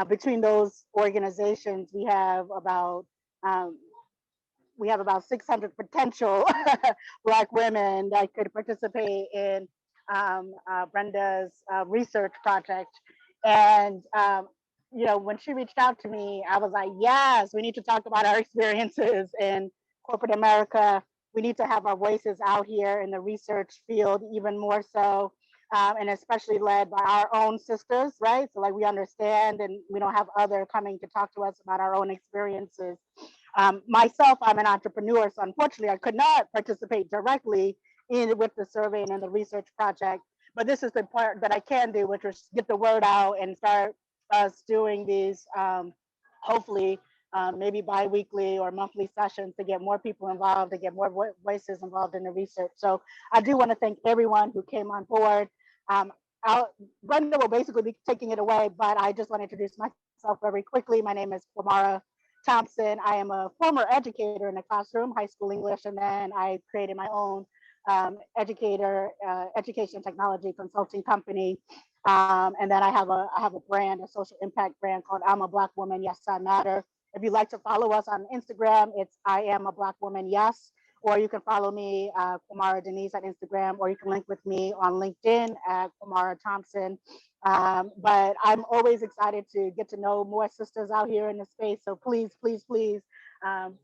Between those organizations, um, we have about 600 potential Black women that could participate in Brenda's research project. And when she reached out to me, I was like, yes, we need to talk about our experiences in corporate America. We need to have our voices out here in the research field even more so, and especially led by our own sisters, right? So, like, we understand and we don't have other coming to talk to us about our own experiences. Myself, I'm an entrepreneur, so unfortunately, I could not participate directly in with the survey and in the research project. But this is the part that I can do, which is get the word out and start us doing these, hopefully, maybe biweekly or monthly sessions to get more people involved, to get more voices involved in the research. So I do want to thank everyone who came on board. Um, Brenda will basically be taking it away, but I just want to introduce myself very quickly. My name is Kwamara Thompson. I am a former educator in the classroom, high school English, and then I created my own education technology consulting company. And then I have a brand, a social impact brand called I'm a Black Woman, Yes I Matter. If you'd like to follow us on Instagram, it's I am a Black woman, yes. Or you can follow me, Kwamara Denise, at Instagram, or you can link with me on LinkedIn at Kwamara Thompson. But I'm always excited to get to know more sisters out here in the space. So please, please, please,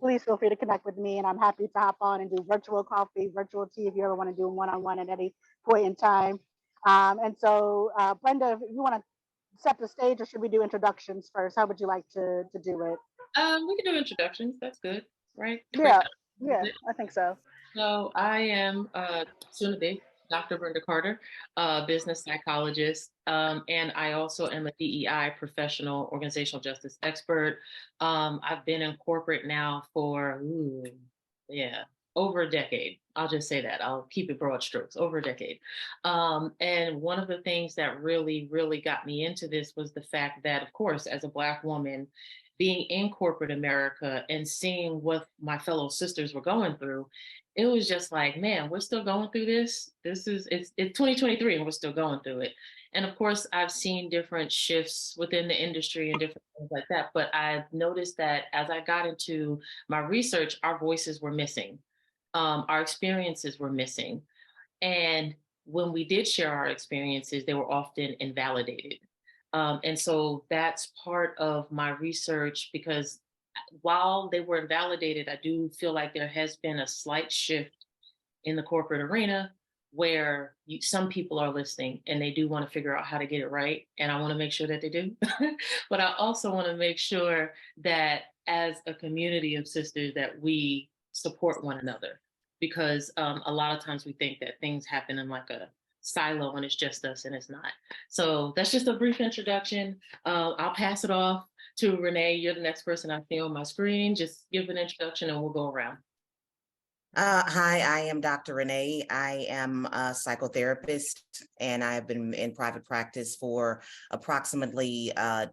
please feel free to connect with me. And I'm happy to hop on and do virtual coffee, virtual tea if you ever want to do one-on-one at any point in time. And so, Brenda, if you want to set the stage, or should we do introductions first? How would you like to do it? We can do introductions. That's good, right? Great. Yeah, yeah, I think so. So I am soon to be Dr. Brenda Carter, business psychologist, and I also am a DEI professional, organizational justice expert. I've been in corporate now for yeah, over a decade. I'll just say that. I'll keep it broad strokes. Over a decade. And one of the things that really, really got me into this was the fact that, of course, as a Black woman, being in corporate America and seeing what my fellow sisters were going through, it was just like, man, we're still going through this. It's 2023 and we're still going through it. And of course, I've seen different shifts within the industry and different things like that. But I've noticed that as I got into my research, our voices were missing. Our experiences were missing. And when we did share our experiences, they were often invalidated. And so that's part of my research because while they were invalidated, I do feel like there has been a slight shift in the corporate arena where some people are listening and they do want to figure out how to get it right. And I want to make sure that they do. But I also want to make sure that as a community of sisters that we support one another because a lot of times we think that things happen in like a silo and it's just us and it's not. So that's just a brief introduction. I'll pass it off to Renee. You're the next person I see on my screen. Just give an introduction and we'll go around. Hi, I am Dr. Renee. I am a psychotherapist and I've been in private practice for approximately 10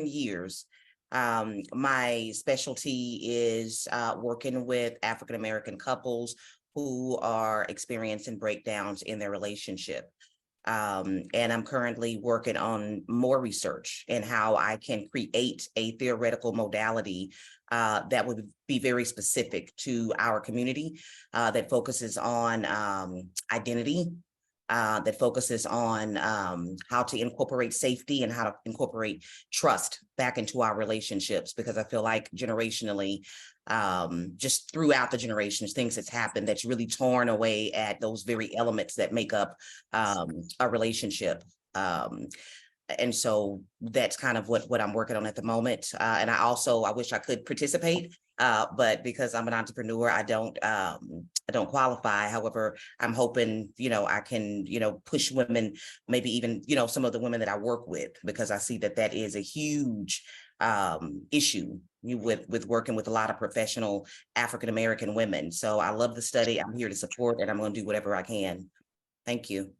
years. My specialty is working with African American couples who are experiencing breakdowns in their relationship. And I'm currently working on more research in how I can create a theoretical modality that would be very specific to our community, that focuses on identity, that focuses on how to incorporate safety and how to incorporate trust back into our relationships, because I feel like generationally, just throughout the generations, things that's happened that's really torn away at those very elements that make up a relationship. And so that's kind of what I'm working on at the moment. And I wish I could participate, but because I'm an entrepreneur, I don't qualify. However, I'm hoping, I can, push women, maybe even, some of the women that I work with, because I see that is a huge issue with working with a lot of professional African-American women. So I love the study. I'm here to support, and I'm going to do whatever I can. Thank you.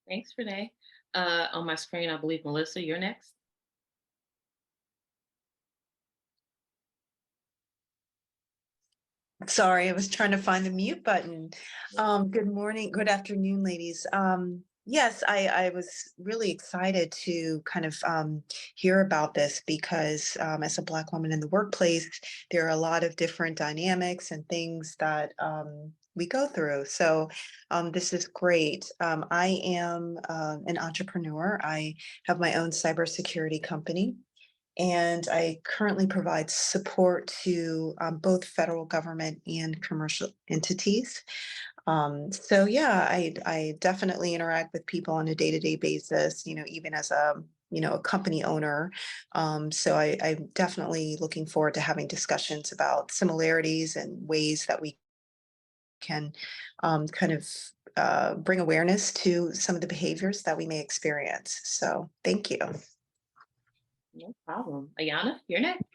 Thanks, Renee. On my screen, I believe, Melissa, you're next. Sorry, I was trying to find the mute button. Good morning, good afternoon, ladies. Yes, I was really excited to kind of hear about this because as a Black woman in the workplace, there are a lot of different dynamics and things that we go through. So this is great. I am an entrepreneur. I have my own cybersecurity company. And I currently provide support to both federal government and commercial entities. So yeah, I definitely interact with people on a day-to-day basis, even as a company owner. So I'm definitely looking forward to having discussions about similarities and ways that we can kind of bring awareness to some of the behaviors that we may experience. So thank you. No problem. Ayana, you're next.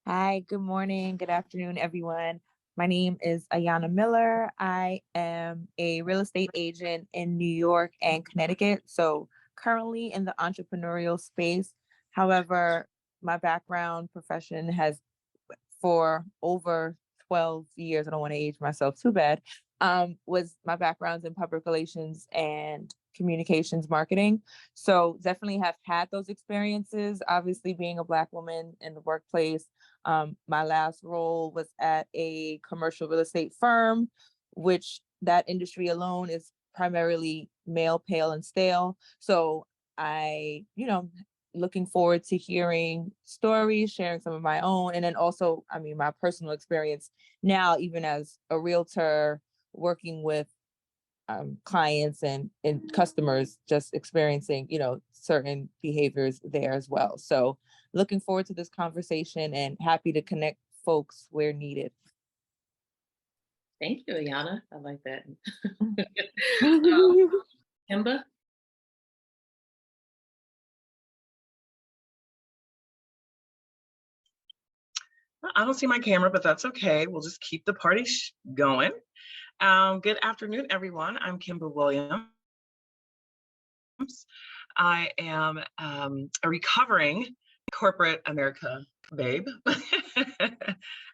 Hi, good morning, good afternoon, everyone. My name is Ayana Miller. I am a real estate agent in New York and Connecticut, so currently in the entrepreneurial space. However, my background profession has for over 12 years, I don't want to age myself too bad, was my background's in public relations and communications marketing. So definitely have had those experiences. Obviously, being a Black woman in the workplace, my last role was at a commercial real estate firm, which that industry alone is primarily male, pale, and stale. So I, looking forward to hearing stories, sharing some of my own, and then also, I mean, my personal experience now, even as a realtor, working with clients and customers, just experiencing, certain behaviors there as well. So looking forward to this conversation and happy to connect folks where needed. Thank you, Ayana. I like that. Hi, Kimba? I don't see my camera, but that's okay. We'll just keep the party going. Good afternoon, everyone. I'm Kimba Williams. I am a recovering corporate America babe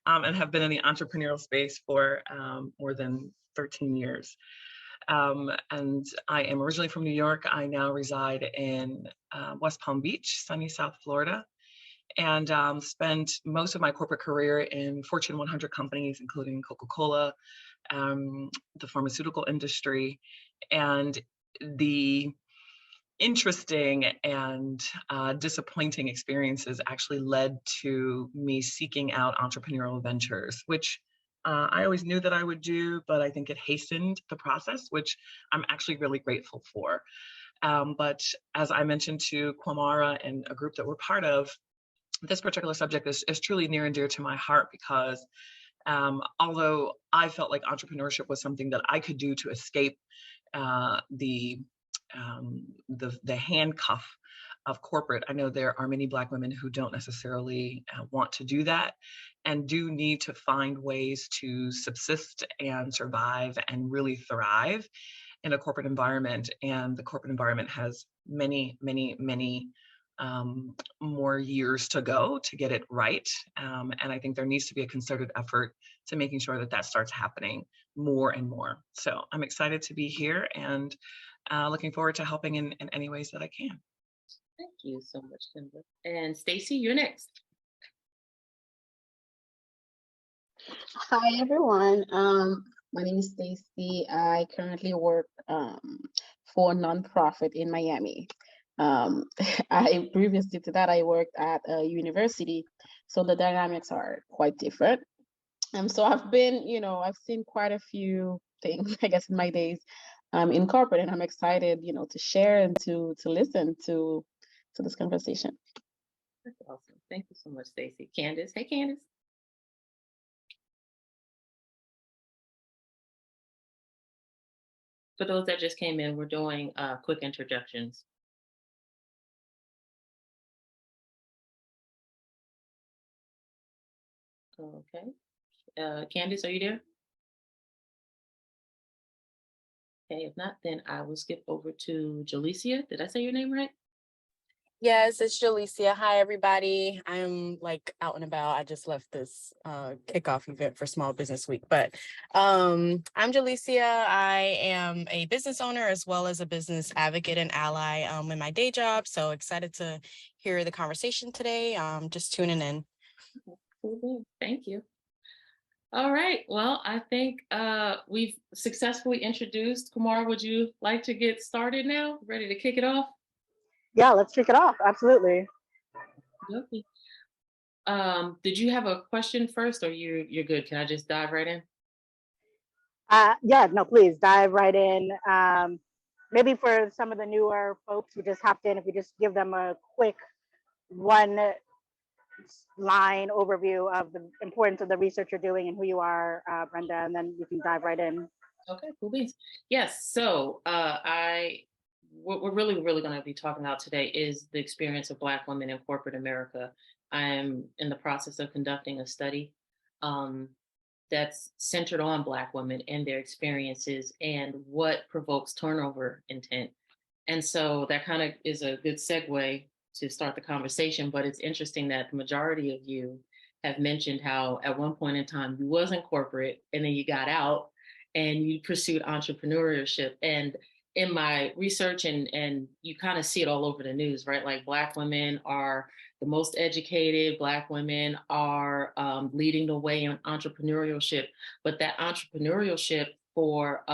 and have been in the entrepreneurial space for more than 13 years. And I am originally from New York. I now reside in West Palm Beach, sunny South Florida, and spent most of my corporate career in Fortune 100 companies, including Coca-Cola, the pharmaceutical industry, and the interesting and disappointing experiences actually led to me seeking out entrepreneurial ventures, which I always knew that I would do, but I think it hastened the process, which I'm actually really grateful for. But as I mentioned to Kwamara and a group that we're part of, this particular subject is truly near and dear to my heart because although I felt like entrepreneurship was something that I could do to escape the handcuff of corporate, I know there are many Black women who don't necessarily want to do that and do need to find ways to subsist and survive and really thrive in a corporate environment. And the corporate environment has many, many, many more years to go to get it right. And I think there needs to be a concerted effort to making sure that that starts happening more and more. So I'm excited to be here and looking forward to helping in any ways that I can. Thank you so much, Kimba. And Stacy, you're next. Hi everyone. My name is Stacy. I currently work for a nonprofit in Miami. I previously to that I worked at a university, so the dynamics are quite different. So I've been, I've seen quite a few things, I guess, in my days in corporate, and I'm excited, to share and to listen to this conversation. That's awesome. Thank you so much, Stacy. Candace, hey Candace. For those that just came in, we're doing quick introductions. Okay. Candace, are you there? Okay, if not, then I will skip over to Jalicia. Did I say your name right? Yes, it's Jalicia. Hi, everybody. I'm like out and about. I just left this kickoff event for Small Business Week, but I'm Jalicia. I am a business owner as well as a business advocate and ally in my day job. So excited to hear the conversation today. Just tuning in. Cool. Thank you. All right. Well, I think we've successfully introduced. Kumar, would you like to get started now? Ready to kick it off? Yeah, let's kick it off. Absolutely. Okay. Did you have a question first, or you're good? Can I just dive right in? Yeah, no, please dive right in. Maybe for some of the newer folks who just hopped in, if you just give them a quick one line overview of the importance of the research you're doing and who you are, Brenda, and then you can dive right in. Okay, cool beans. Yes. So what we're really going to be talking about today is the experience of Black women in corporate America. I'm in the process of conducting a study that's centered on Black women and their experiences and what provokes turnover intent. And so that kind of is a good segue to start the conversation. But it's interesting that the majority of you have mentioned how at one point in time you was in corporate and then you got out and you pursued entrepreneurship. And in my research, and you kind of see it all over the news, right? Like Black women are the most educated, Black women are leading the way in entrepreneurship, but that entrepreneurship for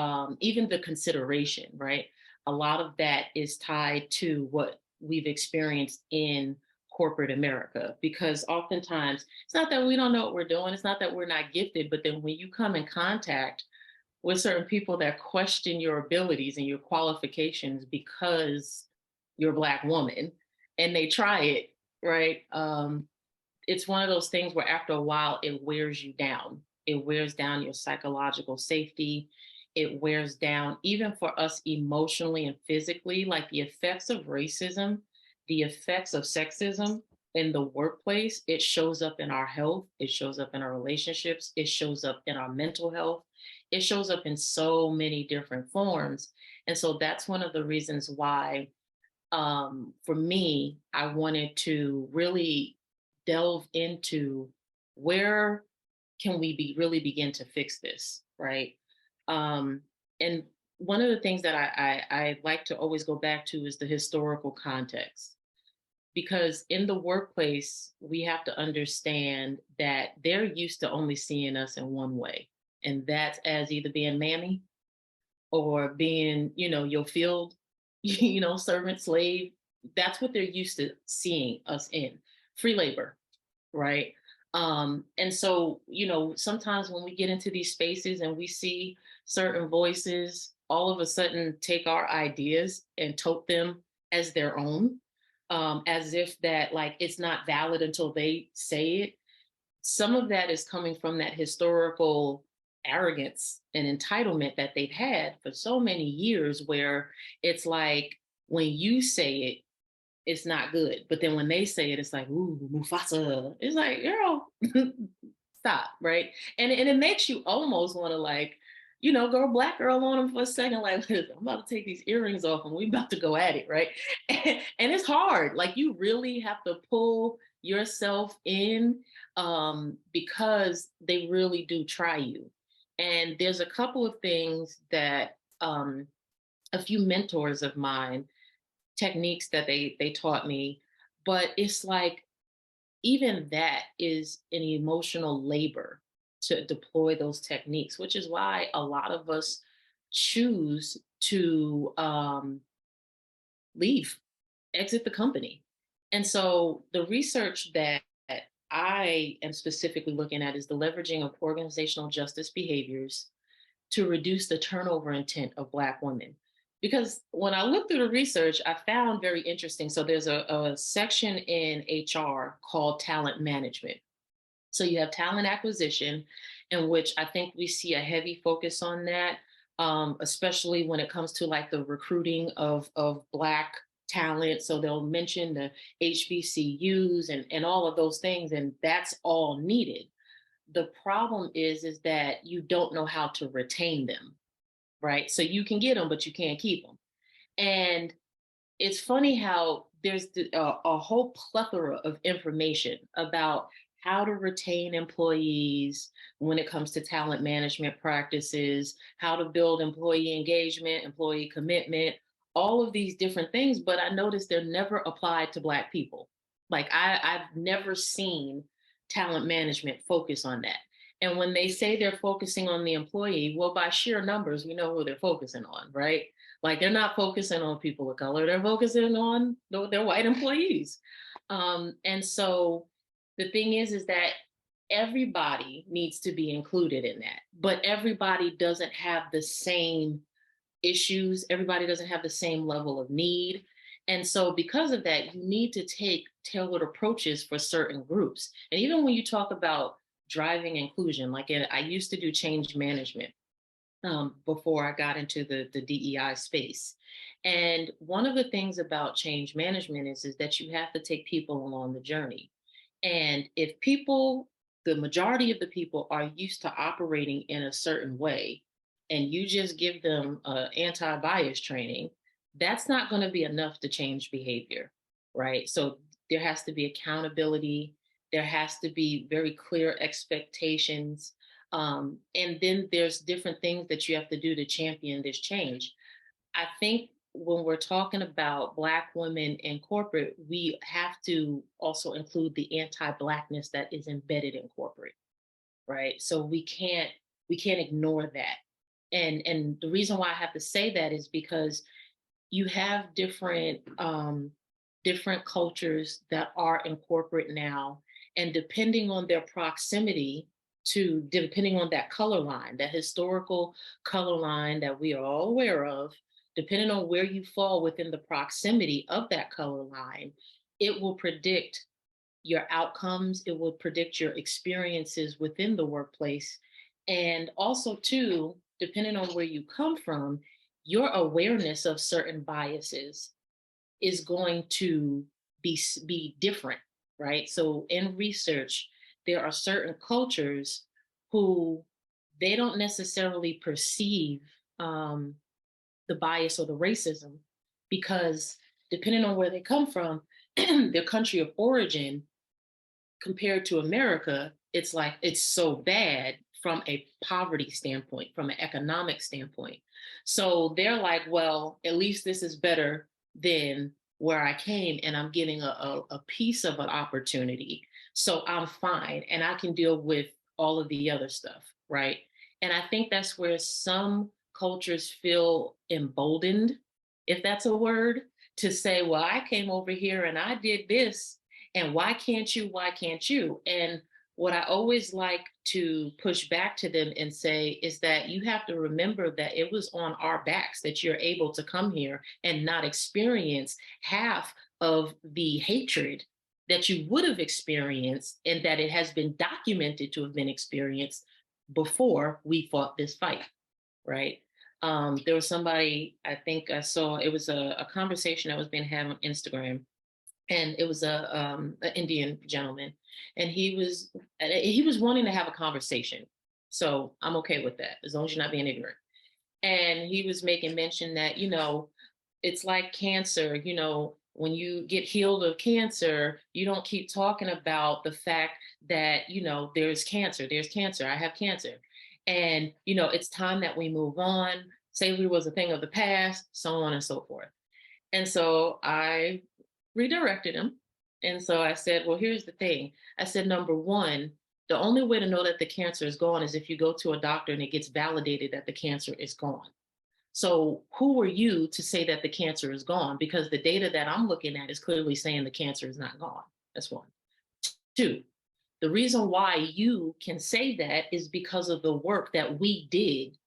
even the consideration, right? A lot of that is tied to what we've experienced in corporate America, because oftentimes it's not that we don't know what we're doing, it's not that we're not gifted, but then when you come in contact with certain people that question your abilities and your qualifications because you're a Black woman and they try it, right? It's one of those things where after a while it wears you down. It wears down your psychological safety. It wears down, even for us emotionally and physically, like the effects of racism, the effects of sexism in the workplace. It shows up in our health. It shows up in our relationships. It shows up in our mental health. It shows up in so many different forms. And so that's one of the reasons why, for me, I wanted to really delve into where can we really begin to fix this, right? And one of the things that I like to always go back to is the historical context. Because in the workplace, we have to understand that they're used to only seeing us in one way. And that's as either being mammy or being, your field, servant, slave. That's what they're used to seeing us in. Free labor, right? And so, sometimes when we get into these spaces and we see certain voices all of a sudden take our ideas and tote them as their own, as if that like it's not valid until they say it. Some of that is coming from that historical arrogance and entitlement that they've had for so many years, where it's like when you say it, it's not good. But then when they say it, it's like, ooh, Mufasa. It's like, girl, stop, right? And it makes you almost want to like, go Black girl on them for a second, like, I'm about to take these earrings off and we about to go at it, right? And it's hard. Like you really have to pull yourself in because they really do try you. And there's a couple of things that a few mentors of mine, techniques that they taught me, but it's like even that is an emotional labor to deploy those techniques, which is why a lot of us choose to leave, exit the company. And so the research that I am specifically looking at is the leveraging of organizational justice behaviors to reduce the turnover intent of Black women. Because when I looked through the research, I found very interesting. So there's a section in HR called talent management. So you have talent acquisition, in which I think we see a heavy focus on that, especially when it comes to like the recruiting of Black talent. So they'll mention the HBCUs and all of those things, and that's all needed. The problem is that you don't know how to retain them, right? So you can get them, but you can't keep them. And it's funny how a whole plethora of information about how to retain employees when it comes to talent management practices, how to build employee engagement, employee commitment, all of these different things. But I noticed they're never applied to Black people. Like I've never seen talent management focus on that. And when they say they're focusing on the employee, well, by sheer numbers, we know who they're focusing on, right? Like they're not focusing on people of color, they're focusing on their white employees. And so the thing is that everybody needs to be included in that, but everybody doesn't have the same issues. Everybody doesn't have the same level of need. And so because of that, you need to take tailored approaches for certain groups. And even when you talk about driving inclusion, I used to do change management before I got into the DEI space. And one of the things about change management is that you have to take people along the journey. And if people, the majority of the people are used to operating in a certain way, and you just give them anti-bias training, that's not going to be enough to change behavior, right? So there has to be accountability. There has to be very clear expectations. And then there's different things that you have to do to champion this change. I think when we're talking about Black women in corporate, we have to also include the anti-Blackness that is embedded in corporate, right? So we can't ignore that. And the reason why I have to say that is because you have different cultures that are in corporate now, and depending on their proximity to, depending on that color line, that historical color line that we are all aware of, depending on where you fall within the proximity of that color line, it will predict your outcomes, it will predict your experiences within the workplace. And also too, depending on where you come from, your awareness of certain biases is going to be different, right? So in research, there are certain cultures who they don't necessarily perceive the bias or the racism, because depending on where they come from, their country of origin, compared to America, it's like it's so bad from a poverty standpoint, from an economic standpoint. So they're like, well, at least this is better than where I came, and I'm getting a piece of an opportunity. So I'm fine, and I can deal with all of the other stuff, right? And I think that's where some cultures feel emboldened, if that's a word, to say, well, I came over here and I did this, and why can't you? Why can't you? And what I always like to push back to them and say is that you have to remember that it was on our backs that you're able to come here and not experience half of the hatred that you would have experienced, and that it has been documented to have been experienced before we fought this fight, right? There was somebody, I think I saw, it was a conversation that was being had on Instagram, and it was an Indian gentleman, and he was wanting to have a conversation. So I'm okay with that, as long as you're not being ignorant. And he was making mention that, it's like cancer, when you get healed of cancer, you don't keep talking about the fact that, there's cancer, I have cancer. And, it's time that we move on. Slavery was a thing of the past, so on and so forth. And so I redirected him. And so I said, well, here's the thing. I said, number one, the only way to know that the cancer is gone is if you go to a doctor and it gets validated that the cancer is gone. So who are you to say that the cancer is gone? Because the data that I'm looking at is clearly saying the cancer is not gone. That's one. Two, the reason why you can say that is because of the work that we did.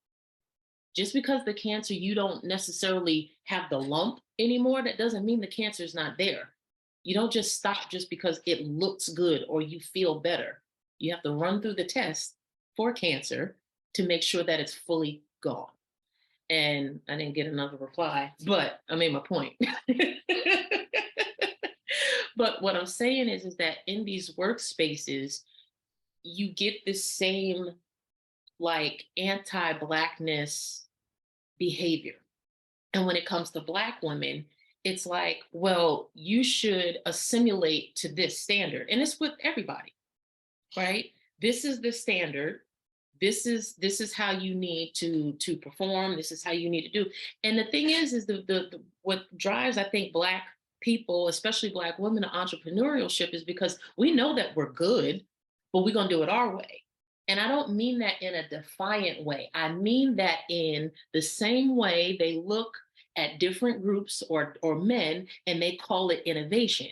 Just because the cancer, you don't necessarily have the lump anymore, that doesn't mean the cancer is not there. You don't just stop just because it looks good or you feel better. You have to run through the test for cancer to make sure that it's fully gone. And I didn't get another reply, but I made my point. But what I'm saying is that in these workspaces, you get this same like anti-Blackness behavior. And when it comes to Black women, it's like, well, you should assimilate to this standard. And it's with everybody, right? This is the standard. This is how you need to perform. This is how you need to do. And the thing is the what drives, I think, Black people, especially Black women, to entrepreneurship is because we know that we're good, but we're gonna do it our way. And I don't mean that in a defiant way. I mean that in the same way they look at different groups or men and they call it innovation.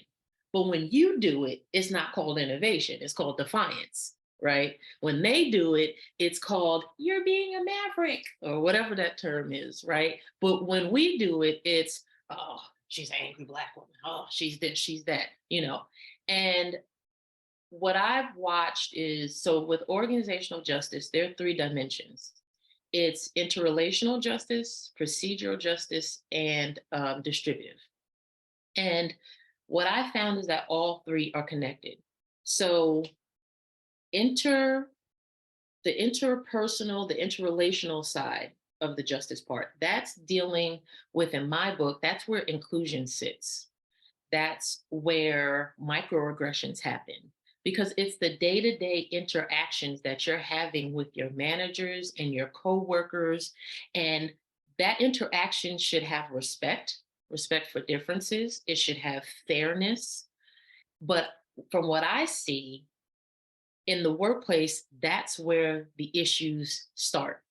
But when you do it, it's not called innovation, it's called defiance, right? When they do it, it's called you're being a maverick or whatever that term is, right? But when we do it, it's, oh, she's an angry Black woman. Oh, she's this, she's that, you know. And what I've watched is, so with organizational justice, there are 3 dimensions. It's interrelational justice, procedural justice, and distributive. And what I found is that all 3 are connected. So the interpersonal, the interrelational side of the justice part, that's dealing with, in my book, that's where inclusion sits. That's where microaggressions happen, because it's the day-to-day interactions that you're having with your managers and your coworkers. And that interaction should have respect for differences. It should have fairness. But from what I see in the workplace, that's where the issues start.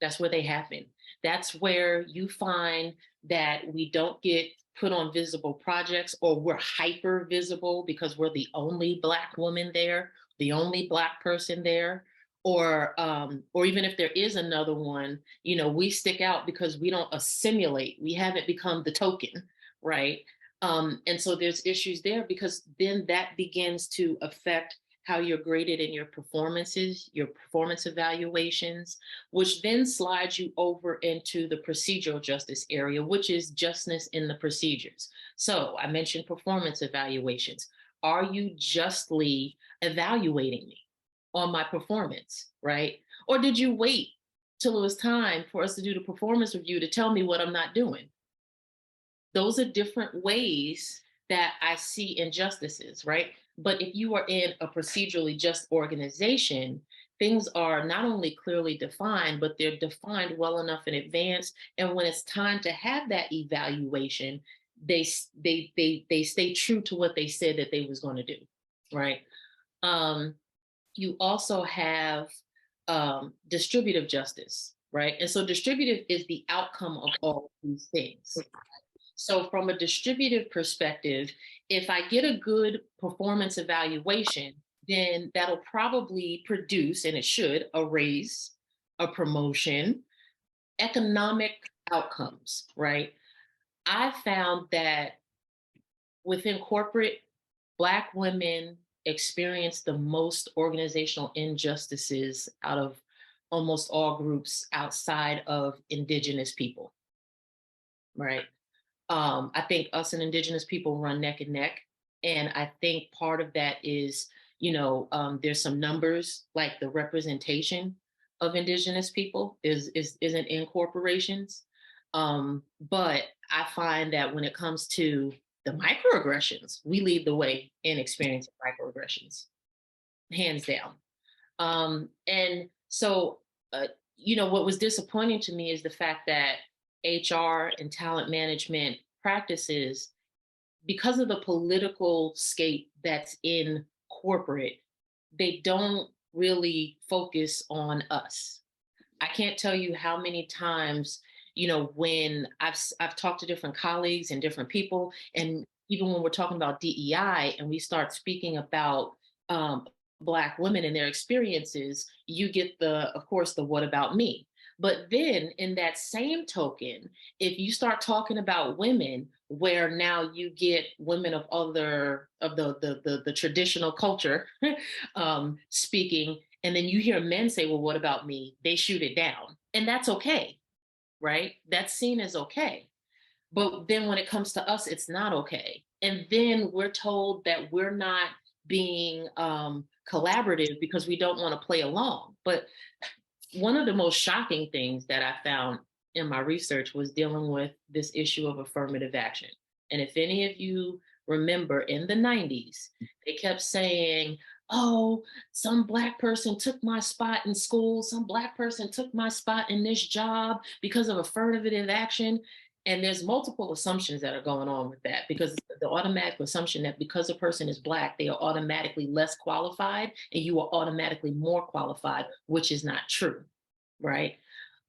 That's where they happen. That's where you find that we don't get put on visible projects, or we're hyper visible because we're the only Black woman there, the only Black person there, or even if there is another one, you know, we stick out because we don't assimilate. We haven't become the token, right? And so there's issues there, because then that begins to affect how you're graded in your performances, your performance evaluations, which then slides you over into the procedural justice area, which is justness in the procedures. So I mentioned performance evaluations. Are you justly evaluating me on my performance, right? Or did you wait till it was time for us to do the performance review to tell me what I'm not doing? Those are different ways that I see injustices, right? But if you are in a procedurally just organization, things are not only clearly defined, but they're defined well enough in advance. And when it's time to have that evaluation, they stay true to what they said that they was going to do, right? You also have distributive justice, right? And so distributive is the outcome of all these things. So from a distributive perspective, if I get a good performance evaluation, then that'll probably produce, and it should, a raise, a promotion, economic outcomes, right? I found that within corporate, Black women experience the most organizational injustices out of almost all groups outside of Indigenous people, right? I think us and Indigenous people run neck and neck. And I think part of that is, you know, there's some numbers, like the representation of Indigenous people isn't in corporations. But I find that when it comes to the microaggressions, we lead the way in experiencing microaggressions, hands down. And so, you know, what was disappointing to me is the fact that HR and talent management practices, because of the political scape that's in corporate, they don't really focus on us. I can't tell you how many times, you know, when I've talked to different colleagues and different people, and even when we're talking about DEI and we start speaking about Black women and their experiences, you get of course, the what about me? But then in that same token, if you start talking about women, where now you get women of the traditional culture speaking, and then you hear men say, well, what about me? They shoot it down. And that's okay, right? That's seen as okay. But then when it comes to us, it's not okay. And then we're told that we're not being collaborative because we don't want to play along. But one of the most shocking things that I found in my research was dealing with this issue of affirmative action. And if any of you remember in the 90s, they kept saying, oh, some Black person took my spot in school, some Black person took my spot in this job because of affirmative action. And there's multiple assumptions that are going on with that, because the automatic assumption that because a person is Black, they are automatically less qualified and you are automatically more qualified, which is not true, right?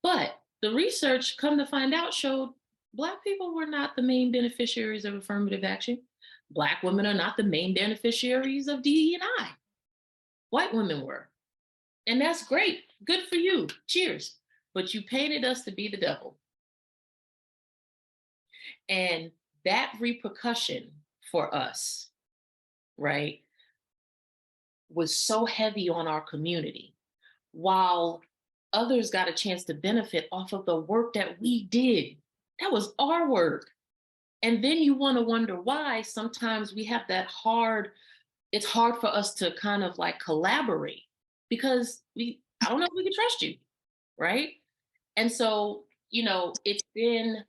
But the research, come to find out, showed Black people were not the main beneficiaries of affirmative action. Black women are not the main beneficiaries of DE&I. White women were. And that's great. Good for you. Cheers. But you painted us to be the devil. And that repercussion for us, right, was so heavy on our community, while others got a chance to benefit off of the work that we did. That was our work. And then you want to wonder why sometimes we have that it's hard for us to kind of like collaborate, because I don't know if we can trust you, right? And so, it's been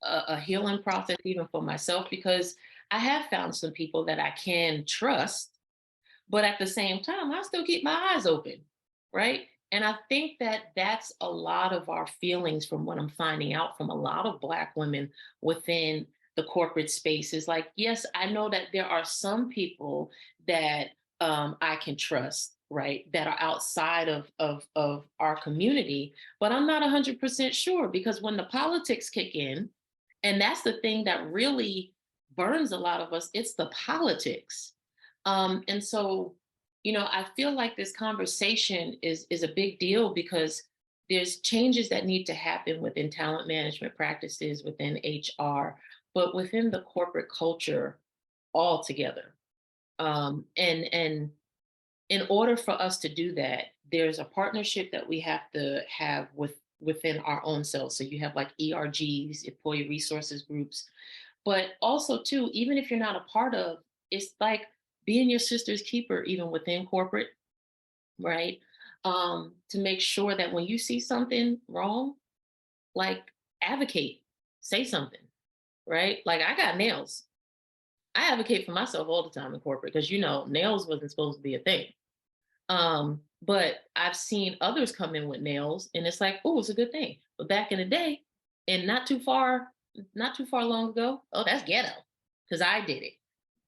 a healing process even for myself, because I have found some people that I can trust, but at the same time, I still keep my eyes open, right? And I think that that's a lot of our feelings from what I'm finding out from a lot of Black women within the corporate space is like, yes, I know that there are some people that I can trust, right, that are outside of our community, but I'm not 100% sure, because when the politics kick in, and that's the thing that really burns a lot of us, it's the politics. And so, I feel like this conversation is a big deal, because there's changes that need to happen within talent management practices, within HR, but within the corporate culture altogether. And in order for us to do that, there's a partnership that we have to have within our own selves. So you have like ERGs, employee resources groups, but also too, even if you're not a part of, it's like being your sister's keeper, even within corporate, right? To make sure that when you see something wrong, like advocate, say something, right? Like I got nails. I advocate for myself all the time in corporate, because nails wasn't supposed to be a thing. But I've seen others come in with nails and it's like, oh, it's a good thing. But back in the day, and not too far long ago, oh, that's ghetto, because I did it.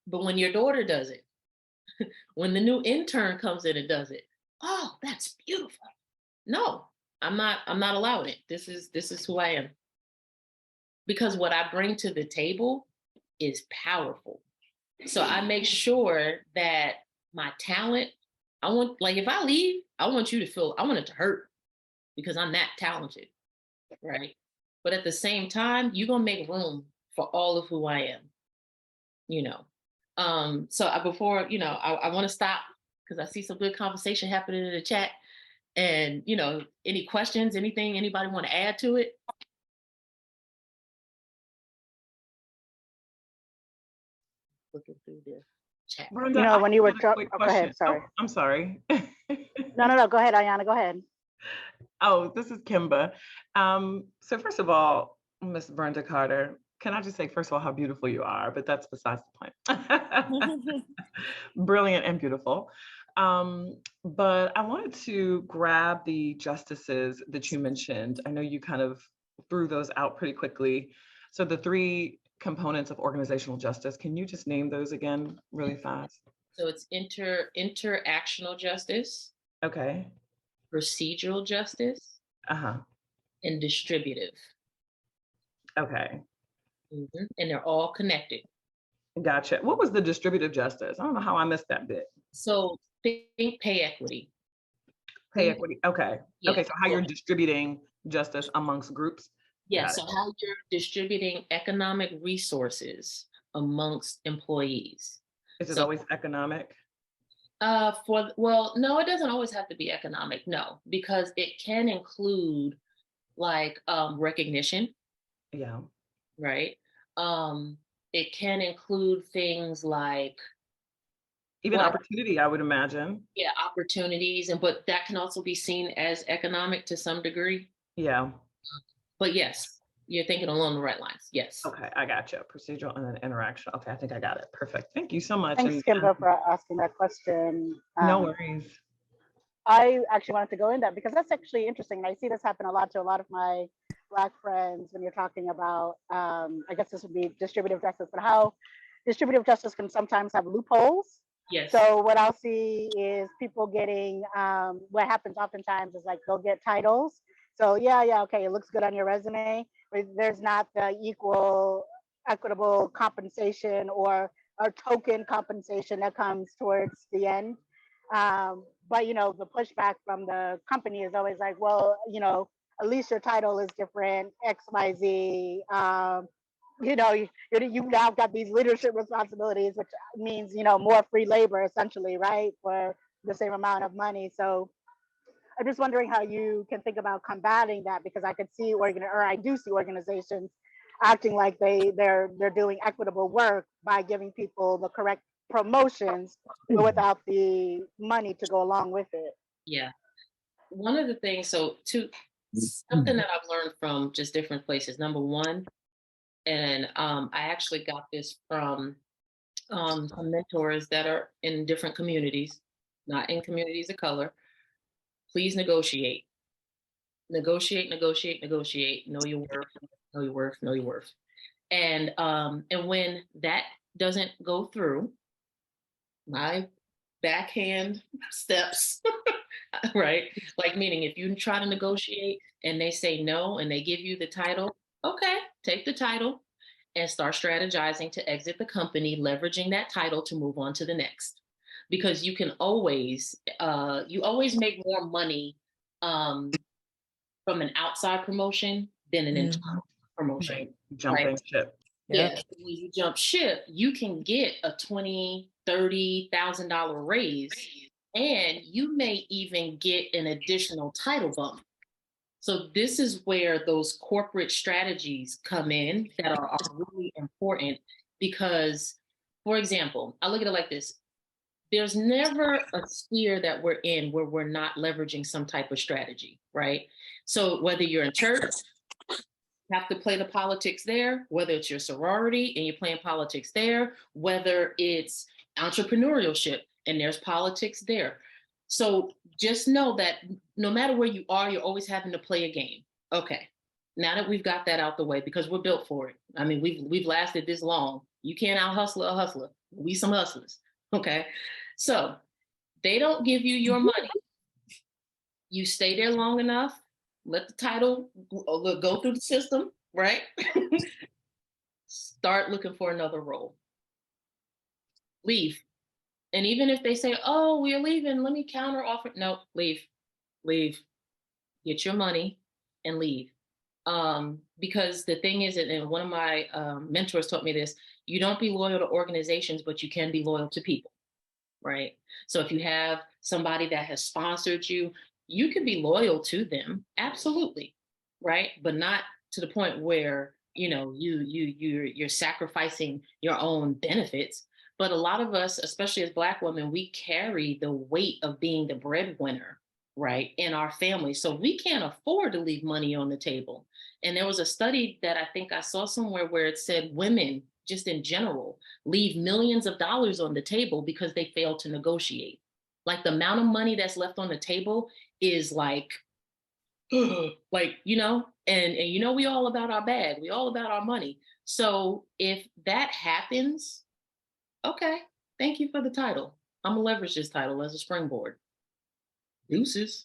But when your daughter does it, when the new intern comes in and does it, oh, that's beautiful. No, I'm not allowing it. This is who I am. Because what I bring to the table is powerful. So I make sure that my talent, if I leave, I want you to feel, I want it to hurt, because I'm that talented, right? But at the same time, you're going to make room for all of who I am, So before, I want to stop, because I see some good conversation happening in the chat. And, any questions, anything anybody want to add to it? Looking through the chat. Brenda, when you were go ahead, sorry. Oh, I'm sorry. No, go ahead, Ayana, go ahead. Oh, this is Kimba. So first of all, Miss Brenda Carter, can I just say, first of all, how beautiful you are, but that's besides the point. Brilliant and beautiful. But I wanted to grab the justices that you mentioned. I know you kind of threw those out pretty quickly. So the 3 components of organizational justice, can you just name those again really fast? So it's interactional justice. Okay. Procedural justice. Uh-huh. And distributive. Okay. Mm-hmm. And they're all connected. Gotcha. What was the distributive justice? I don't know how I missed that bit. So think pay equity. Pay equity. Okay. Yeah. Okay. So how you're distributing justice amongst groups? Yeah. So how you're distributing economic resources amongst employees. Is it always economic? No, it doesn't always have to be economic. No, because it can include like recognition. Yeah. Right. It can include things like even opportunity, I would imagine. Yeah, opportunities, but that can also be seen as economic to some degree. Yeah. But yes, You're thinking along the right lines. Yes. Okay, I got you. Procedural and then interaction. Okay, I think I got it. Perfect. Thank you so much. Thanks, Kimber, for asking that question. No worries. I actually wanted to go in that because that's actually interesting. And I see this happen a lot to a lot of my Black friends when you're talking about, I guess this would be distributive justice, but how distributive justice can sometimes have loopholes. Yes. So what I'll see is people getting, what happens oftentimes is like they'll get titles. So yeah, okay, it looks good on your resume, but there's not the equal, equitable compensation or token compensation that comes towards the end. But the pushback from the company is always like, well, at least your title is different, X, Y, Z. You've now got these leadership responsibilities, which means, more free labor essentially, right? For the same amount of money. So I'm just wondering how you can think about combating that, because I could see I do see organizations acting like they're doing equitable work by giving people the correct promotions, but without the money to go along with it. Yeah. One of the things, something that I've learned from just different places. Number one, and I actually got this from some mentors that are in different communities, not in communities of color. Please negotiate. Negotiate. Know your worth. Know your worth. Know your worth. And when that doesn't go through, my backhand steps, right? Like, meaning if you try to negotiate and they say no and they give you the title, okay, take the title and start strategizing to exit the company, leveraging that title to move on to the next. Because you can always, you always make more money from an outside promotion than an internal promotion. Right. Jumping ship. Yeah, when you jump ship, you can get a $20,000, $30,000 raise, and you may even get an additional title bump. So this is where those corporate strategies come in that are really important, because, for example, I look at it like this. There's never a sphere that we're in where we're not leveraging some type of strategy, right? So whether you're in church, have to play the politics there, whether it's your sorority and you're playing politics there, whether it's entrepreneurship and there's politics there. So just know that no matter where you are, you're always having to play a game. Okay, now that we've got that out the way, because we're built for it. I mean, we've lasted this long. You can't out hustle a hustler. We some hustlers, okay? So they don't give you your money. You stay there long enough, let the title go through the system, right? Start looking for another role. Leave. And even if they say, oh, we're leaving, let me counter offer. No, leave. Get your money and leave. Because the thing is, and one of my mentors taught me this, you don't be loyal to organizations, but you can be loyal to people, right? So if you have somebody that has sponsored you, you can be loyal to them, absolutely, right? But not to the point where you're sacrificing your own benefits. But a lot of us, especially as Black women, we carry the weight of being the breadwinner, right, in our family. So we can't afford to leave money on the table. And there was a study that I think I saw somewhere where it said women, just in general, leave millions of dollars on the table because they fail to negotiate. Like, the amount of money that's left on the table is like, and we all about our bag, we all about our money. So if that happens, okay, thank you for the title. I'm gonna leverage this title as a springboard. Deuces.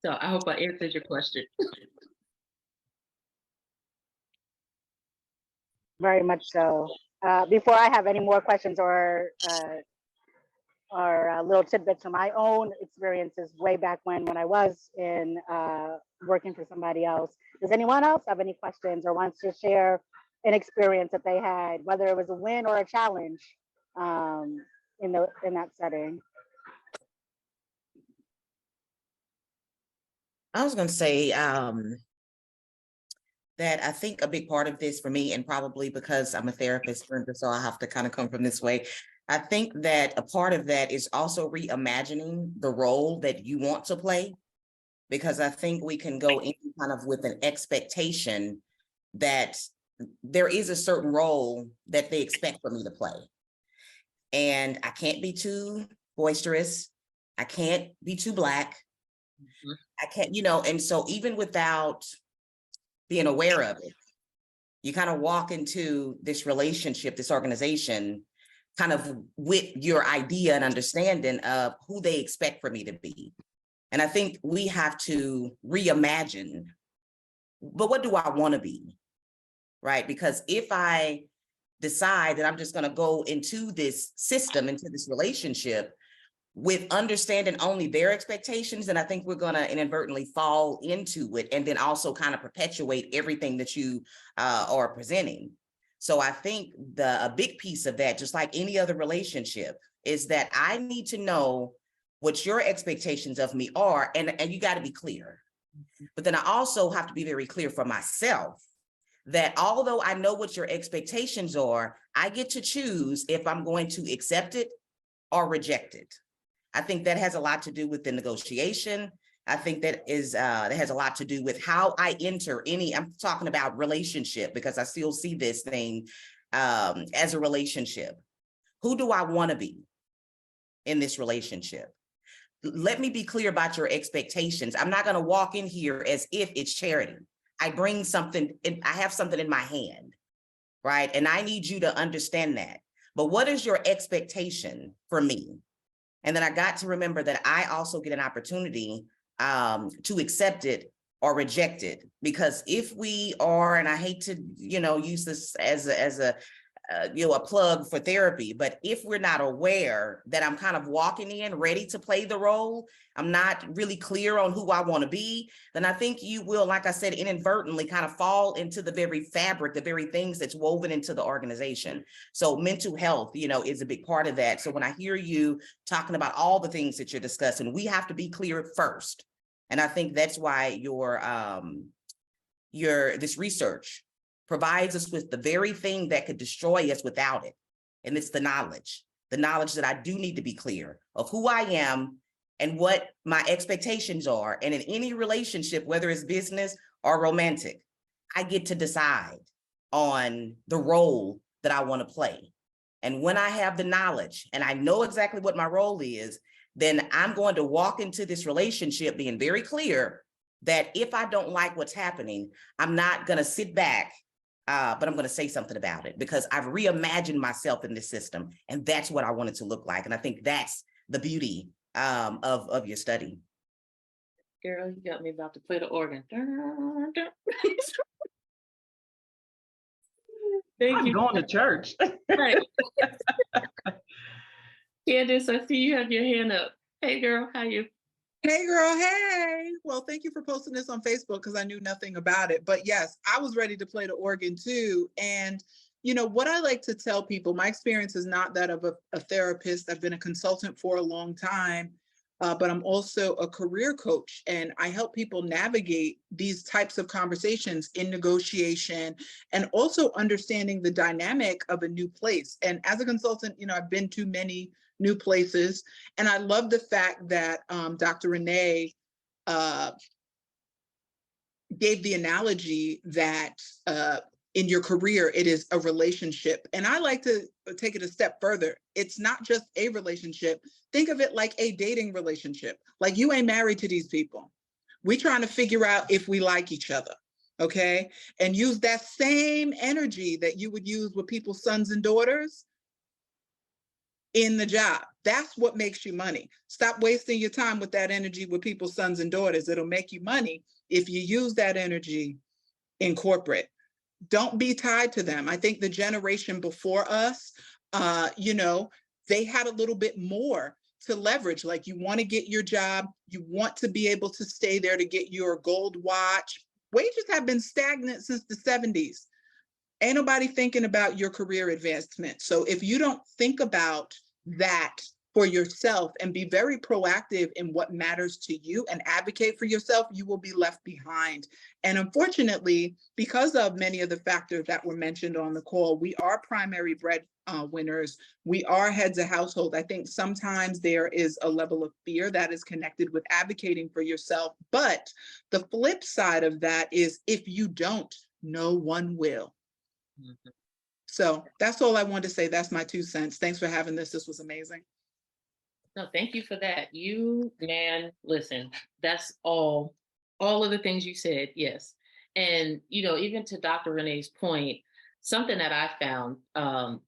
So I hope I answered your question. Very much so. Before I have any more questions or little tidbits from my own experiences way back when I was in working for somebody else, does anyone else have any questions or wants to share an experience that they had, whether it was a win or a challenge in that setting? I was going to say that I think a big part of this for me, and probably because I'm a therapist, so I have to kind of come from this way, I think that a part of that is also reimagining the role that you want to play. because I think we can go in kind of with an expectation that there is a certain role that they expect for me to play. And I can't be too boisterous. I can't be too Black. I can't, and so even without being aware of it, you kind of walk into this relationship, this organization, kind of with your idea and understanding of who they expect for me to be. And I think we have to reimagine, but what do I want to be, right? Because if I decide that I'm just going to go into this system, into this relationship with understanding only their expectations, then I think we're going to inadvertently fall into it and then also kind of perpetuate everything that you are presenting. So I think a big piece of that, just like any other relationship, is that I need to know what your expectations of me are, and you got to be clear. But then I also have to be very clear for myself that although I know what your expectations are, I get to choose if I'm going to accept it or reject it. I think that has a lot to do with the negotiation. I think that has a lot to do with how I enter I'm talking about relationship, because I still see this thing as a relationship. Who do I want to be in this relationship? Let me be clear about your expectations. I'm not going to walk in here as if it's charity. I bring something, I have something in my hand, right? And I need you to understand that. But what is your expectation for me? And then I got to remember that I also get an opportunity to accept it or reject it. Because if we are, and I hate to, use this as a plug for therapy, but if we're not aware that I'm kind of walking in ready to play the role, I'm not really clear on who I want to be, then I think you will, like I said, inadvertently kind of fall into the very fabric, the very things that's woven into the organization. So mental health, is a big part of that. So when I hear you talking about all the things that you're discussing, we have to be clear first. And I think that's why this research provides us with the very thing that could destroy us without it. And it's the knowledge that I do need to be clear of who I am and what my expectations are. And in any relationship, whether it's business or romantic, I get to decide on the role that I want to play. And when I have the knowledge and I know exactly what my role is, then I'm going to walk into this relationship being very clear that if I don't like what's happening, I'm not going to sit back, but I'm going to say something about it, because I've reimagined myself in this system, and that's what I want it to look like. And I think that's the beauty of your study. Girl, you got me about to play the organ. Thank I'm you. going to church. Right. Candace, I see you have your hand up. Hey girl, how you? Hey girl, hey. Well, thank you for posting this on Facebook, because I knew nothing about it. But yes, I was ready to play the organ too. And what I like to tell people, my experience is not that of a therapist. I've been a consultant for a long time, but I'm also a career coach, and I help people navigate these types of conversations in negotiation and also understanding the dynamic of a new place. And as a consultant, I've been to many new places. And I love the fact that Dr. Renee gave the analogy that in your career, it is a relationship. And I like to take it a step further. It's not just a relationship. Think of it like a dating relationship. Like, you ain't married to these people. We're trying to figure out if we like each other, okay? And use that same energy that you would use with people's sons and daughters in the job. That's what makes you money. Stop wasting your time with that energy with people's sons and daughters. It'll make you money if you use that energy in corporate. Don't be tied to them. I think the generation before us, they had a little bit more to leverage. Like, you want to get your job, you want to be able to stay there to get your gold watch. Wages have been stagnant since the 70s. Ain't nobody thinking about your career advancement. So if you don't think about that for yourself and be very proactive in what matters to you and advocate for yourself, you will be left behind. And unfortunately, because of many of the factors that were mentioned on the call, we are primary breadwinners. We are heads of household. I think sometimes there is a level of fear that is connected with advocating for yourself. But the flip side of that is if you don't, no one will. Mhm. So that's all I wanted to say. That's my 2 cents. Thanks for having this. This was amazing. No, thank you for that. You, man, listen, that's all of the things you said, yes. And, even to Dr. Renee's point, something that I found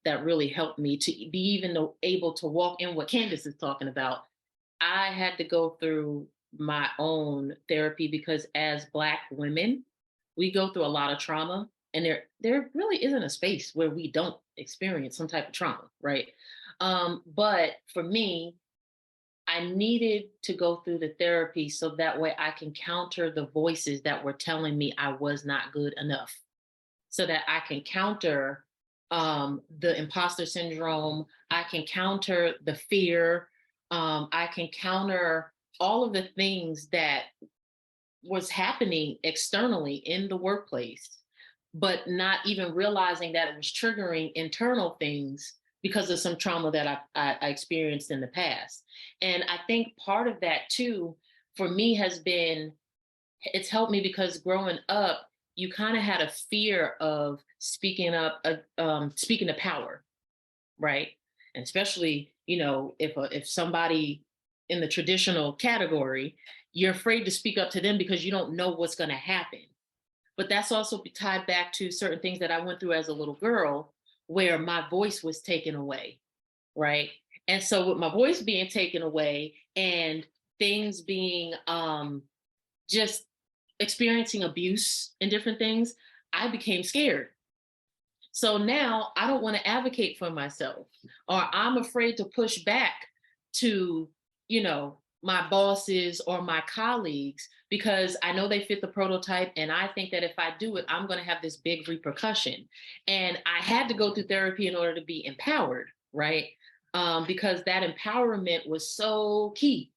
that really helped me to be even able to walk in what Candace is talking about, I had to go through my own therapy because as Black women, we go through a lot of trauma, and there really isn't a space where we don't experience some type of trauma, right? But for me, I needed to go through the therapy so that way I can counter the voices that were telling me I was not good enough, so that I can counter the imposter syndrome. I can counter the fear. I can counter all of the things that was happening externally in the workplace, but not even realizing that it was triggering internal things because of some trauma that I experienced in the past. And I think part of that too, for me, has been, it's helped me because growing up, you kind of had a fear of speaking up, speaking to power, right? And especially, if somebody in the traditional category, you're afraid to speak up to them because you don't know what's going to happen. But that's also tied back to certain things that I went through as a little girl where my voice was taken away, right? And so with my voice being taken away and things being just experiencing abuse and different things, I became scared. So now I don't want to advocate for myself, or I'm afraid to push back to, my bosses or my colleagues because I know they fit the prototype. And I think that if I do it, I'm going to have this big repercussion. And I had to go through therapy in order to be empowered, right? Because that empowerment was so key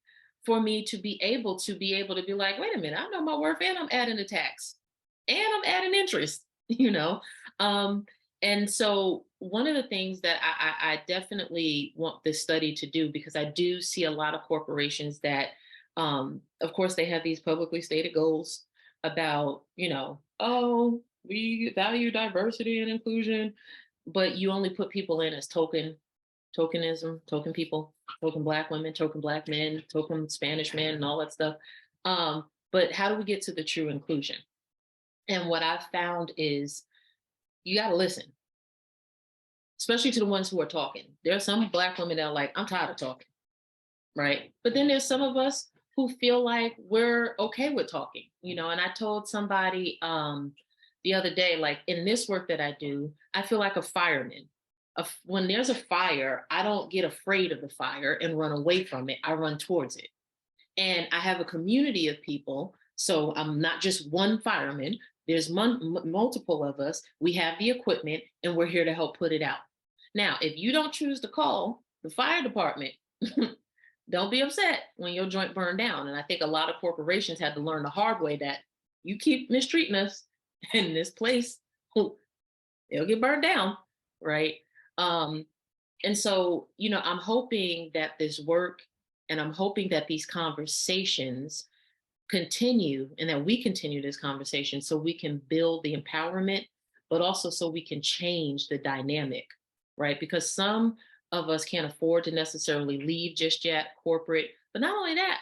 for me to be able to be like, wait a minute, I know my worth and I'm adding the tax and I'm adding interest, and so one of the things that I definitely want this study to do, because I do see a lot of corporations that, of course, they have these publicly stated goals about, oh, we value diversity and inclusion, but you only put people in as tokenism, token people, token Black women, token Black men, token Spanish men, and all that stuff. But how do we get to the true inclusion? And what I've found is you got to listen, especially to the ones who are talking. There are some Black women that are like, I'm tired of talking, right? But then there's some of us who feel like we're okay with talking, and I told somebody the other day, like in this work that I do, I feel like a fireman. When there's a fire, I don't get afraid of the fire and run away from it. I run towards it. And I have a community of people. So I'm not just one fireman. There's multiple of us. We have the equipment and we're here to help put it out. Now, if you don't choose to call the fire department, don't be upset when your joint burned down. And I think a lot of corporations had to learn the hard way that you keep mistreating us in this place, it'll get burned down, right? And so, I'm hoping that this work and I'm hoping that these conversations continue and that we continue this conversation so we can build the empowerment, but also so we can change the dynamic, right? Because some of us can't afford to necessarily leave just yet corporate. But not only that,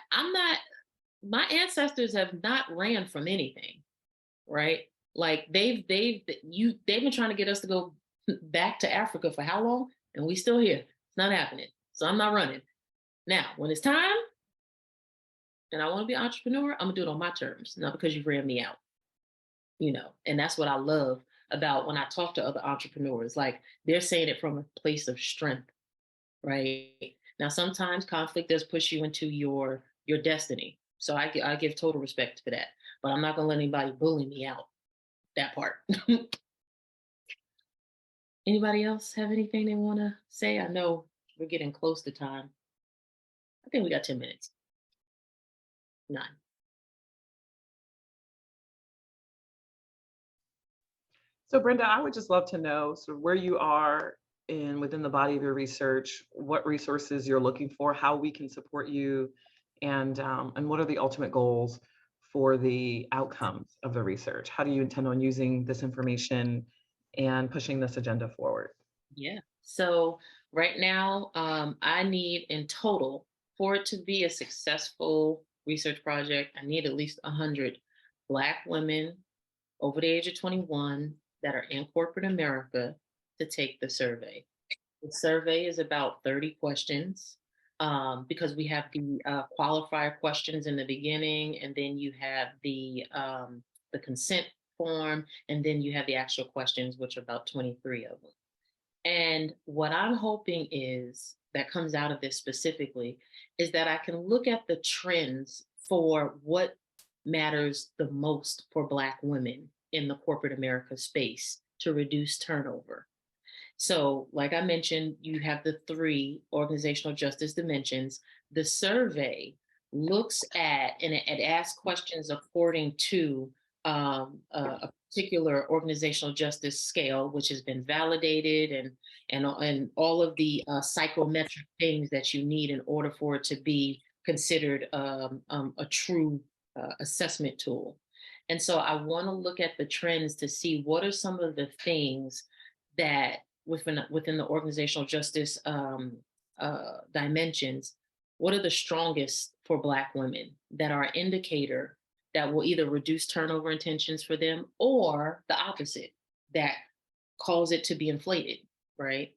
my ancestors have not ran from anything, right? Like they've been trying to get us to go back to Africa for how long? And we still here. It's not happening. So I'm not running. Now, when it's time and I want to be an entrepreneur, I'm gonna do it on my terms, not because you ran me out. And that's what I love about when I talk to other entrepreneurs. Like they're saying it from a place of strength, right? Now, sometimes conflict does push you into your destiny. So I give total respect for that. But I'm not gonna let anybody bully me out. That part. Anybody else have anything they want to say? I know we're getting close to time. I think we got 10 minutes. 9. So Brenda, I would just love to know sort of where you are within the body of your research, what resources you're looking for, how we can support you, and what are the ultimate goals for the outcomes of the research? How do you intend on using this information and pushing this agenda forward? Yeah. So right now, I need in total for it to be a successful research project, I need at least 100 Black women over the age of 21 that are in corporate America to take the survey. The survey is about 30 questions because we have the qualifier questions in the beginning, and then you have the consent form, and then you have the actual questions, which are about 23 of them. And what I'm hoping is that comes out of this specifically is that I can look at the trends for what matters the most for Black women in the corporate America space to reduce turnover. So, like I mentioned, you have the 3 organizational justice dimensions. The survey looks at and it asks questions according to a particular organizational justice scale, which has been validated, and all of the psychometric things that you need in order for it to be considered a true assessment tool. And so I want to look at the trends to see what are some of the things that within the organizational justice dimensions, what are the strongest for Black women that are an indicator that will either reduce turnover intentions for them or the opposite, that cause it to be inflated, right?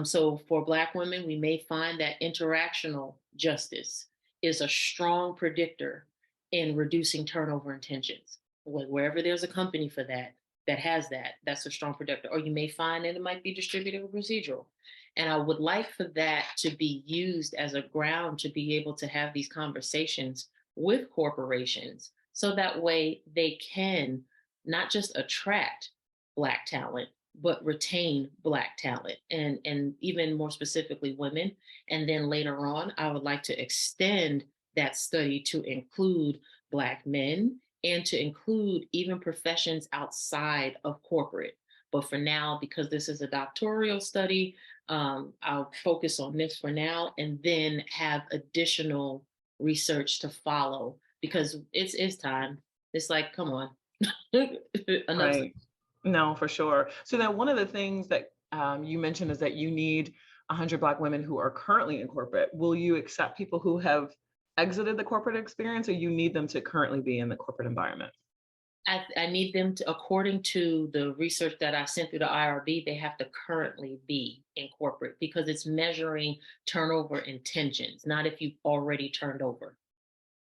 So for Black women, we may find that interactional justice is a strong predictor in reducing turnover intentions. Wherever there's a company for that has that's a strong predictor. Or you may find that it might be distributive or procedural. And I would like for that to be used as a ground to be able to have these conversations with corporations, so that way they can not just attract Black talent, but retain Black talent, and even more specifically women. And then later on, I would like to extend that study to include Black men and to include even professions outside of corporate. But for now, because this is a doctoral study, I'll focus on this for now and then have additional research to follow, because it's time. It's like, come on. Right. No, for sure. So then one of the things that you mentioned is that you need 100 Black women who are currently in corporate. Will you accept people who have exited the corporate experience, or you need them to currently be in the corporate environment? I need them to, according to the research that I sent through the IRB, they have to currently be in corporate because it's measuring turnover intentions, not if you've already turned over.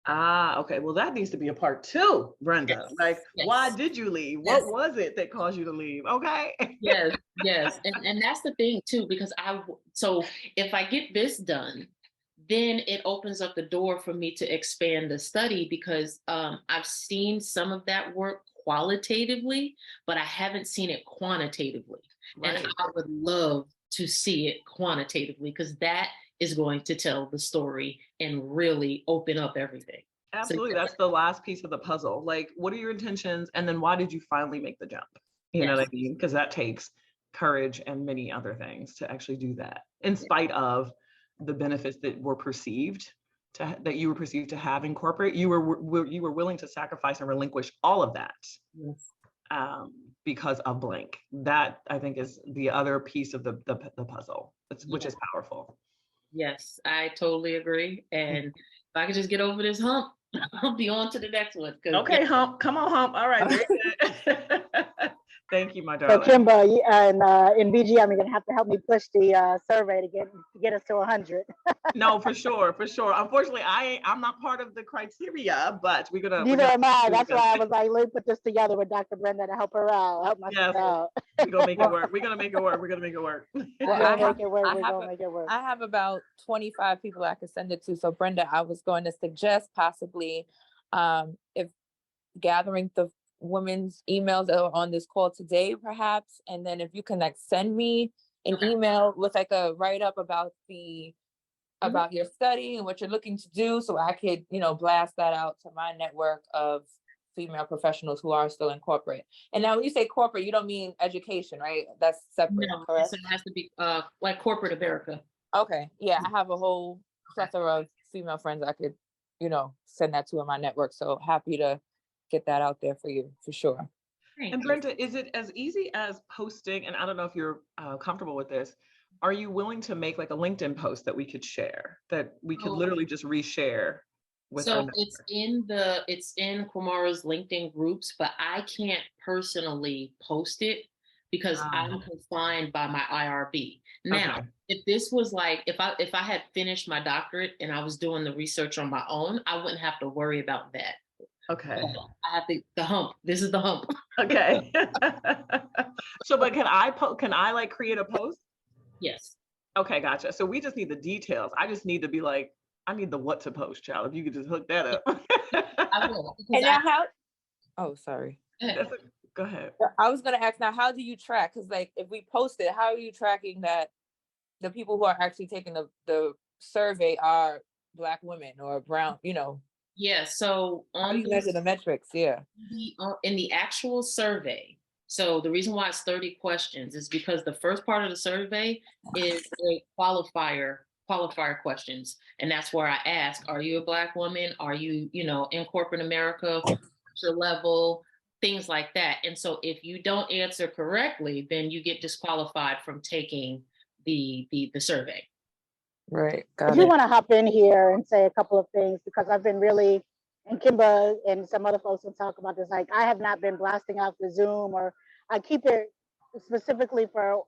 Ah, okay. Well, that needs to be a part 2, Brenda. Yes, Like, yes. why did you leave? Yes. What was it that caused you to leave? Okay. Yes, yes. And that's the thing too, because so if I get this done, then it opens up the door for me to expand the study, because I've seen some of that work qualitatively, but I haven't seen it quantitatively. Right. And I would love to see it quantitatively, because that is going to tell the story and really open up everything. Absolutely. So, that's the last piece of the puzzle. Like, what are your intentions? And then why did you finally make the jump? You know what I mean? Because that takes courage and many other things to actually do that, in spite of the benefits that were perceived that you were perceived to have in corporate. You were willing to sacrifice and relinquish all of that. Yes. Because of blank. That, I think, is the other piece of the puzzle, which is powerful. Yes, I totally agree. And if I could just get over this hump, I'll be on to the next one. Okay, hump. Come on, hump. All right. Very good. Thank you, my darling. So Kimber, and in BGM, you're gonna have to help me push the survey to get us to 100. No, for sure, for sure. Unfortunately, I'm not part of the criteria, but we're gonna. Neither am I. That's why I was like, let me put this together with Dr. Brenda to help her out, help myself out. We're gonna make it work. We're gonna make it work. We're gonna make it work. I have about 25 people I could send it to. So Brenda, I was going to suggest possibly if gathering the women's emails that are on this call today, perhaps, and then if you can send me an email with like a write-up about the about your study and what you're looking to do, so I could, blast that out to my network of female professionals who are still in corporate. And now when you say corporate, you don't mean education, right? That's separate, No, correct? so it has to be like corporate America. Okay, yeah, I have a whole plethora of female friends I could, send that to in my network. So happy to get that out there for you, for sure. Thank And you. Brenda, is it as easy as posting, and I don't know if you're comfortable with this, are you willing to make like a LinkedIn post that we could share, that we could Oh. literally just reshare with our So it's in Kwamara's LinkedIn groups, but I can't personally post it because I'm confined by my IRB. Now, Okay. if this was like if I had finished my doctorate and I was doing the research on my own, I wouldn't have to worry about that. Okay. I have the hump. This is the hump. Okay. So, but can I like create a post? Yes. Okay, gotcha. So we just need the details. I just need to be like, I need the what to post, child. If you could just hook that up. I will. because And now how? Oh, sorry. Go ahead. I was gonna ask now, how do you track? Because like, if we post it, how are you tracking that the people who are actually taking the survey are Black women or brown? Yeah. So How do on you measure the metrics? Yeah. in the actual survey, so the reason why it's 30 questions is because the first part of the survey is a qualifier questions. And that's where I ask, are you a Black woman? Are you, in corporate America, your level, things like that. And so if you don't answer correctly, then you get disqualified from taking the survey. Right. I Got do it. want to hop in here and say a couple of things because I've been really, and Kimba and some other folks will talk about this. Like, I have not been blasting out the Zoom, or I keep it specifically for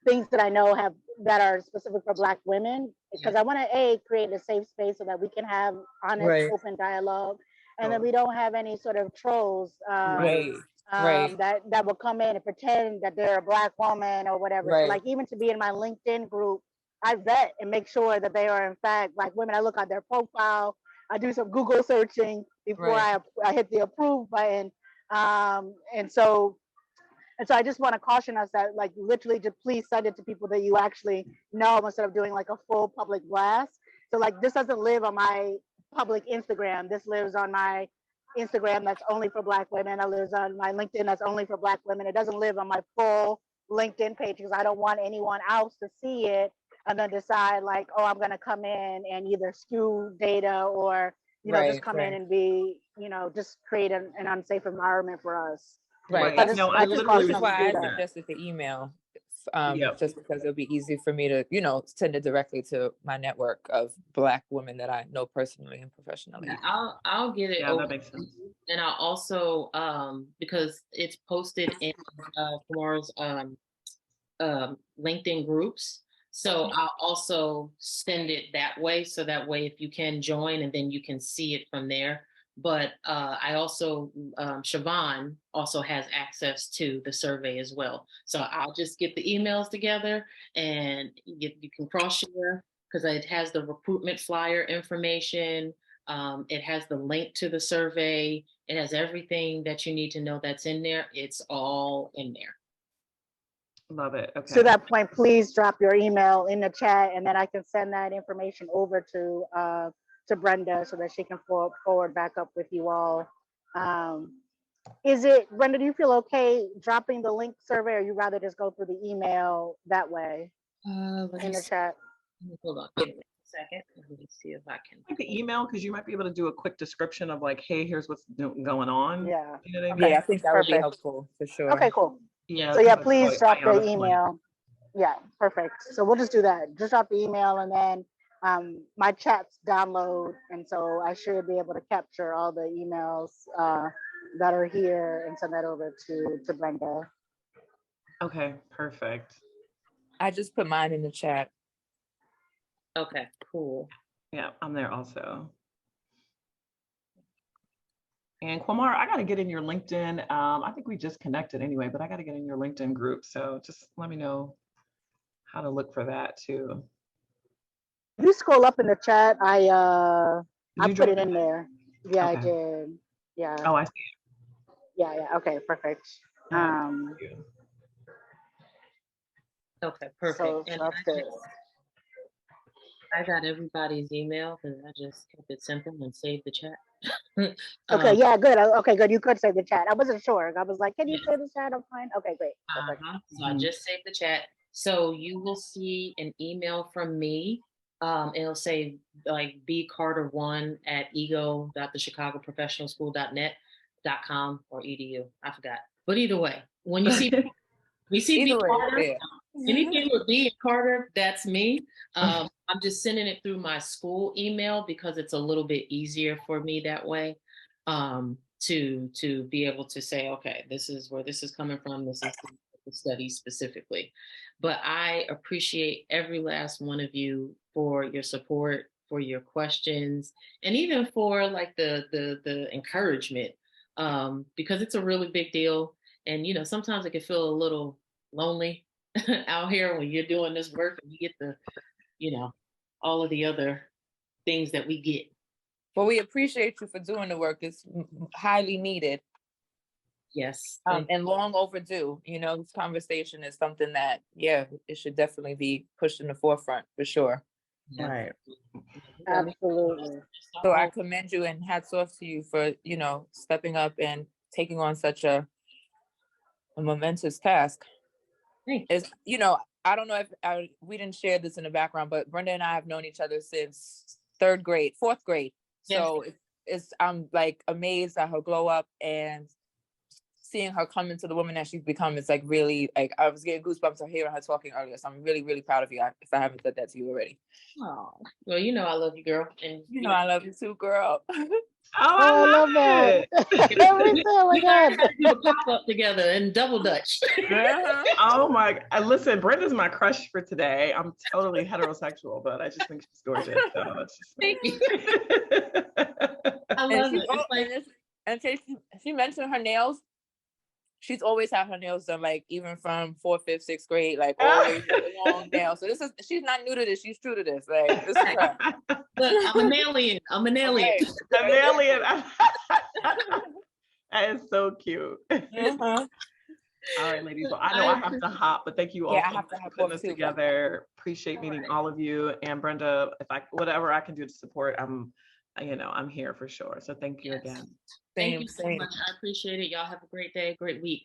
things that I know that are specific for Black women, because I want to create a safe space so that we can have honest, Right. open dialogue, and that we don't have any sort of trolls. Right. Right. That will come in and pretend that they're a Black woman or whatever. So Right. like, even to be in my LinkedIn group, I vet and make sure that they are in fact Black women. I look at their profile. I do some Google searching before Right. I hit the approve button. And so I just want to caution us that, like, literally just please send it to people that you actually know instead of doing like a full public blast. So like, this doesn't live on my public Instagram. This lives on my Instagram that's only for Black women. It lives on my LinkedIn that's only for Black women. It doesn't live on my full LinkedIn page because I don't want anyone else to see it and then decide like, oh, I'm going to come in and either skew data or, just come in and be, just create an unsafe environment for us. Right. I Right. just, No, I I just literally caution That's them why to I do that. suggested the email. Yep. Just because it'll be easy for me to, send it directly to my network of Black women that I know personally and professionally. I'll get it Yeah, over that makes sense. and I'll also because it's posted in Kamara's LinkedIn groups. So I'll also send it that way. So that way, if you can join and then you can see it from there. But I also, Siobhan also has access to the survey as well. So I'll just get the emails together and you can cross share because it has the recruitment flyer information. It has the link to the survey. It has everything that you need to know that's in there. It's all in there. Love it. Okay. To that point, please drop your email in the chat, and then I can send that information over to Brenda so that she can forward back up with you all. Brenda, do you feel okay dropping the link survey, or you rather just go through the email that way in the chat? Hold on, give me a second. Let me see if I can. Like the email, because you might be able to do a quick description of like, hey, here's what's going on. Yeah. You know what I mean? Okay. Yeah, I think that would be Perfect. helpful for sure. Okay, cool. Yeah. So yeah, because please it's drop the Ayana's point. email. Yeah, perfect. So we'll just do that. Just drop the email, and then my chats download, and so I should be able to capture all the emails that are here and send that over to Brenda. Okay, perfect. I just put mine in the chat. Okay, cool. Yeah, I'm there also. And Kwamara, I got to get in your LinkedIn. I think we just connected anyway, but I got to get in your LinkedIn group. So just let me know how to look for that too. If you scroll up in the chat, I put it in that? there. Yeah, Okay. I did. Yeah. Oh, I see. Yeah. Okay. Perfect. Okay, perfect. So And that's good. I got everybody's email because I just kept it simple and saved the chat. Okay, Um, yeah, good. Okay, good. You could say the chat. I wasn't sure. I was like, can you yeah. say the chat? I'm fine. Okay, great. Perfect. So I just saved the chat. So you will see an email from me. It'll say like bcarter1@ego.thechicagoprofessionalschool.net.com or edu. I forgot. But either way, when you see we see B Either way, Carter, yeah. anything with B and Carter, that's me. I'm just sending it through my school email because it's a little bit easier for me that way. To be able to say, okay, this is where this is coming from. This is the study specifically. But I appreciate every last one of you for your support, for your questions, and even for like the encouragement, because it's a really big deal. And sometimes it can feel a little lonely out here when you're doing this work and you get the, all of the other things that we get. Well, we appreciate you for doing the work. It's highly needed. Yes. And long overdue. This conversation is something that, yeah, it should definitely be pushed in the forefront for sure. Right. Absolutely. So I commend you and hats off to you for, stepping up and taking on such a momentous task. It's, I don't know if we didn't share this in the background, but Brenda and I have known each other since fourth grade. So I'm like amazed at her glow up and seeing her come into the woman that she's become. It's like really, like I was getting goosebumps hearing her talking earlier. So I'm really, really proud of you if I haven't said that to you already. Oh, well, I love you, girl. And I love you too, girl. Oh, I love that. it. We learned how to do a pop-up together in double Dutch. Oh my, listen, Brenda's my crush for today. I'm totally heterosexual, but I just think she's gorgeous. So it's just... Thank you. I love it. And she mentioned her nails. She's always had her nails done, like even from 4th, 5th, 6th grade, like always long nails. So she's not new to this. She's true to this. Like this is her. Look, I'm an alien. Okay. An alien. That is so cute. All right, ladies. Well, I know I have to hop, but thank you all I have to for putting this together. Appreciate meeting all of you. And Brenda, whatever I can do to support, I'm here for sure. So thank you again. Thank you so much. I appreciate it. Y'all have a great day, great week.